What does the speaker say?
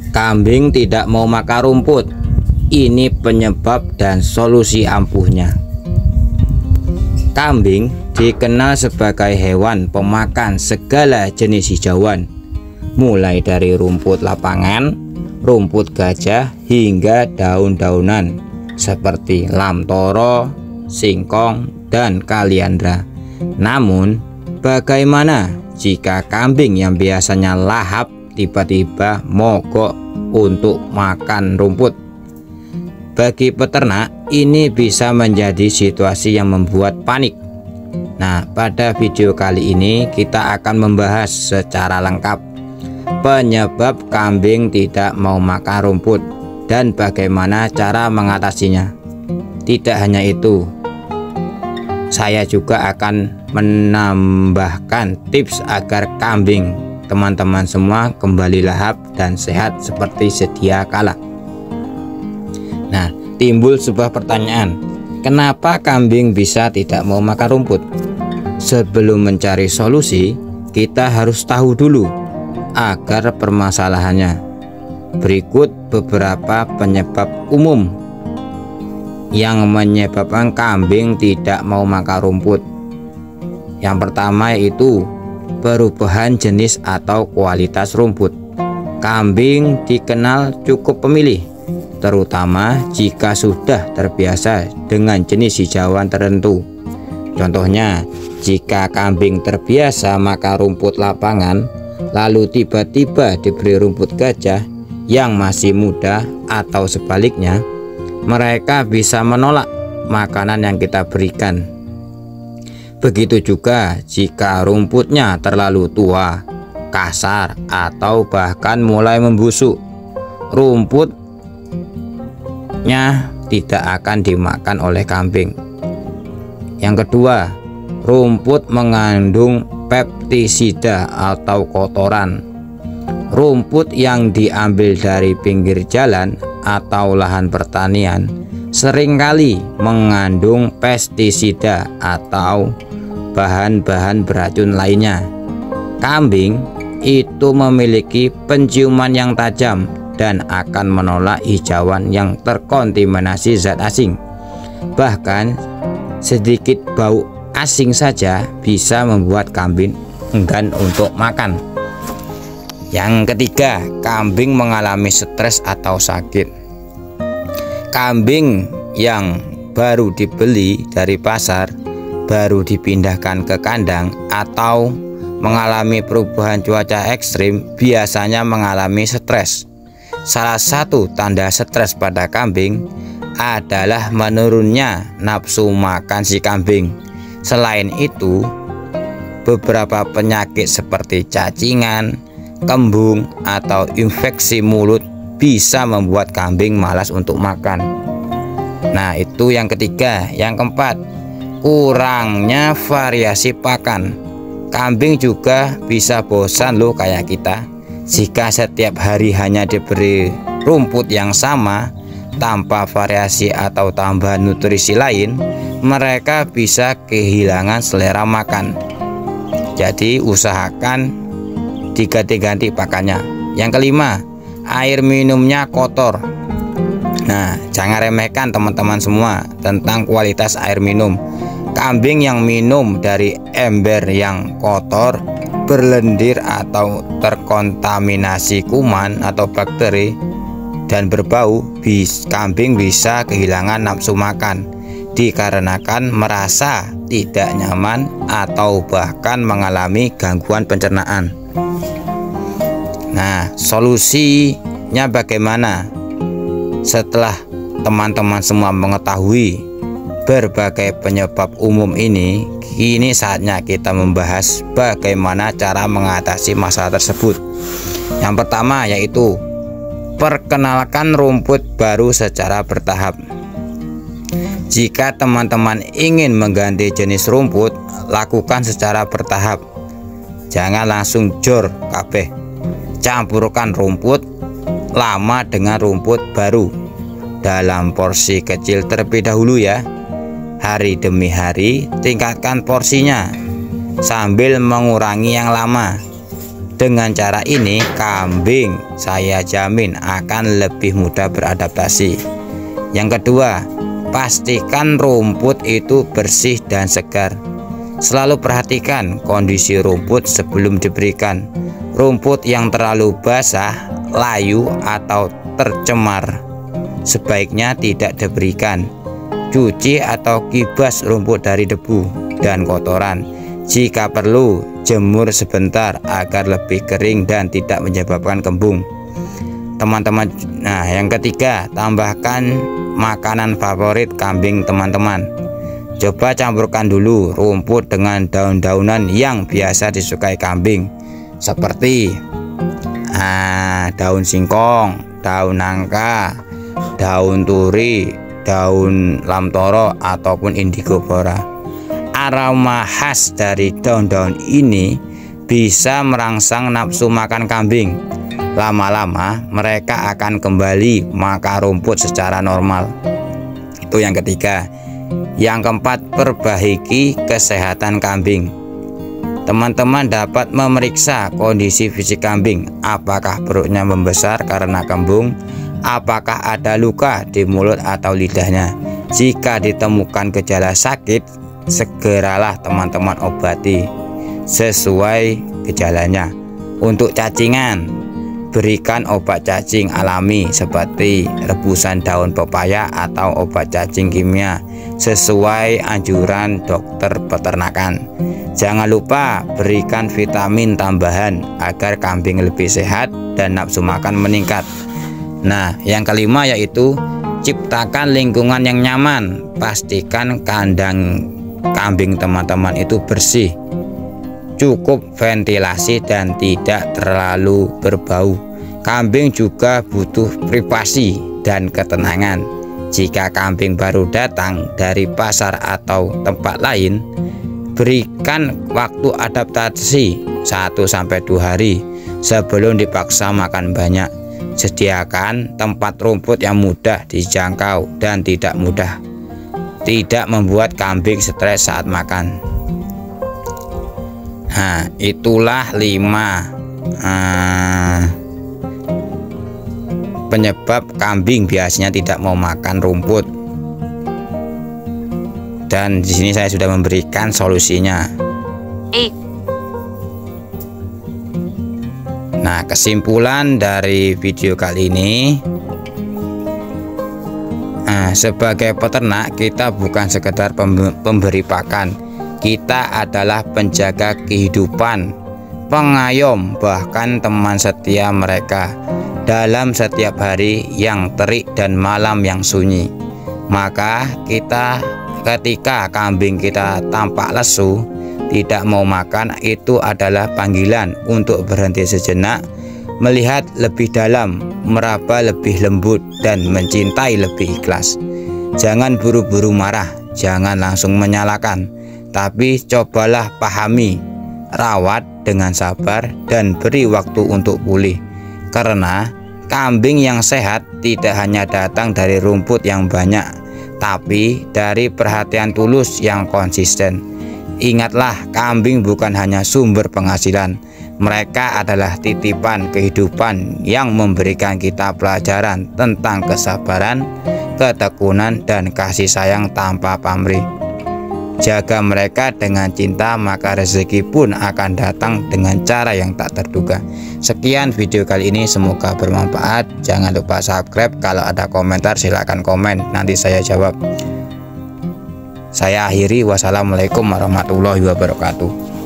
Kambing tidak mau makan rumput. Ini penyebab dan solusi ampuhnya. Kambing dikenal sebagai hewan pemakan segala jenis hijauan, mulai dari rumput lapangan, rumput gajah, hingga daun-daunan seperti lamtoro, singkong, dan kaliandra. Namun, bagaimana jika kambing yang biasanya lahap tiba-tiba mogok untuk makan rumput? Bagi peternak, ini bisa menjadi situasi yang membuat panik. Nah, pada video kali ini kita akan membahas secara lengkap penyebab kambing tidak mau makan rumput dan bagaimana cara mengatasinya. Tidak hanya itu, saya juga akan menambahkan tips agar kambing teman-teman semua kembali lahap dan sehat seperti sedia kala. Nah, timbul sebuah pertanyaan, kenapa kambing bisa tidak mau makan rumput? Sebelum mencari solusi, kita harus tahu dulu agar permasalahannya. Berikut beberapa penyebab umum yang menyebabkan kambing tidak mau makan rumput. Yang pertama yaitu perubahan jenis atau kualitas rumput. Kambing dikenal cukup pemilih, terutama jika sudah terbiasa dengan jenis hijauan tertentu. Contohnya, jika kambing terbiasa makan rumput lapangan, lalu tiba-tiba diberi rumput gajah yang masih muda atau sebaliknya, mereka bisa menolak makanan yang kita berikan. Begitu juga jika rumputnya terlalu tua, kasar, atau bahkan mulai membusuk, rumputnya tidak akan dimakan oleh kambing. Yang kedua, rumput mengandung pestisida atau kotoran. Rumput yang diambil dari pinggir jalan atau lahan pertanian seringkali mengandung pestisida atau bahan-bahan beracun lainnya. Kambing itu memiliki penciuman yang tajam dan akan menolak hijauan yang terkontaminasi zat asing. Bahkan sedikit bau asing saja bisa membuat kambing enggan untuk makan. Yang ketiga, kambing mengalami stres atau sakit. Kambing yang baru dibeli dari pasar, baru dipindahkan ke kandang, atau mengalami perubahan cuaca ekstrim biasanya mengalami stres. Salah satu tanda stres pada kambing adalah menurunnya nafsu makan si kambing. Selain itu, beberapa penyakit seperti cacingan, kembung, atau infeksi mulut bisa membuat kambing malas untuk makan. Nah, itu yang ketiga. Yang keempat, kurangnya variasi pakan. Kambing juga bisa bosan loh kayak kita. Jika setiap hari hanya diberi rumput yang sama tanpa variasi atau tambahan nutrisi lain, mereka bisa kehilangan selera makan. Jadi usahakan diganti-ganti pakannya. Yang kelima, air minumnya kotor. Nah, jangan remehkan teman-teman semua tentang kualitas air minum. Kambing yang minum dari ember yang kotor, berlendir, atau terkontaminasi kuman atau bakteri dan berbau, kambing bisa kehilangan nafsu makan dikarenakan merasa tidak nyaman atau bahkan mengalami gangguan pencernaan. Nah, solusinya bagaimana? Setelah teman-teman semua mengetahui berbagai penyebab umum ini, kini saatnya kita membahas bagaimana cara mengatasi masalah tersebut. Yang pertama yaitu perkenalkan rumput baru secara bertahap. Jika teman-teman ingin mengganti jenis rumput, lakukan secara bertahap. Jangan langsung jor kabeh. Campurkan rumput lama dengan rumput baru dalam porsi kecil terlebih dahulu ya. Hari demi hari tingkatkan porsinya sambil mengurangi yang lama. Dengan cara ini kambing saya jamin akan lebih mudah beradaptasi. Yang kedua, pastikan rumput itu bersih dan segar. Selalu perhatikan kondisi rumput sebelum diberikan. Rumput yang terlalu basah, layu atau tercemar sebaiknya tidak diberikan. Cuci atau kibas rumput dari debu dan kotoran. Jika perlu, jemur sebentar agar lebih kering dan tidak menyebabkan kembung. Teman-teman, nah yang ketiga, tambahkan makanan favorit kambing teman-teman. Coba campurkan dulu rumput dengan daun-daunan yang biasa disukai kambing, seperti daun singkong, daun nangka, daun turi, daun lamtoro ataupun indigo bora. Aroma khas dari daun-daun ini bisa merangsang nafsu makan kambing. Lama-lama mereka akan kembali makan rumput secara normal. Itu yang ketiga. Yang keempat, perbaiki kesehatan kambing. Teman-teman dapat memeriksa kondisi fisik kambing. Apakah perutnya membesar karena kembung? Apakah ada luka di mulut atau lidahnya? Jika ditemukan gejala sakit, segeralah teman-teman obati sesuai gejalanya. Untuk cacingan, berikan obat cacing alami seperti rebusan daun pepaya atau obat cacing kimia sesuai anjuran dokter peternakan. Jangan lupa berikan vitamin tambahan agar kambing lebih sehat dan nafsu makan meningkat. Nah, yang kelima yaitu ciptakan lingkungan yang nyaman. Pastikan kandang kambing teman-teman itu bersih, cukup ventilasi dan tidak terlalu berbau. Kambing juga butuh privasi dan ketenangan. Jika kambing baru datang dari pasar atau tempat lain, berikan waktu adaptasi 1-2 hari sebelum dipaksa makan banyak. Sediakan tempat rumput yang mudah dijangkau dan tidak membuat kambing stres saat makan. Nah, itulah 5 penyebab kambing biasanya tidak mau makan rumput. Dan di sini saya sudah memberikan solusinya. Nah, kesimpulan dari video kali ini, sebagai peternak kita bukan sekedar pemberi pakan, kita adalah penjaga kehidupan, pengayom, bahkan teman setia mereka dalam setiap hari yang terik dan malam yang sunyi. Maka ketika kambing kita tampak lesu, tidak mau makan, itu adalah panggilan untuk berhenti sejenak, melihat lebih dalam, meraba lebih lembut, dan mencintai lebih ikhlas. Jangan buru-buru marah, jangan langsung menyalahkan, tapi cobalah pahami, rawat dengan sabar, dan beri waktu untuk pulih. Karena kambing yang sehat tidak hanya datang dari rumput yang banyak, tapi dari perhatian tulus yang konsisten. Ingatlah, kambing bukan hanya sumber penghasilan, mereka adalah titipan kehidupan yang memberikan kita pelajaran tentang kesabaran, ketekunan, dan kasih sayang tanpa pamrih. Jaga mereka dengan cinta, maka rezeki pun akan datang dengan cara yang tak terduga. Sekian video kali ini, semoga bermanfaat. Jangan lupa subscribe. Kalau ada komentar silahkan komen, nanti saya jawab. Saya akhiri, wassalamualaikum warahmatullahi wabarakatuh.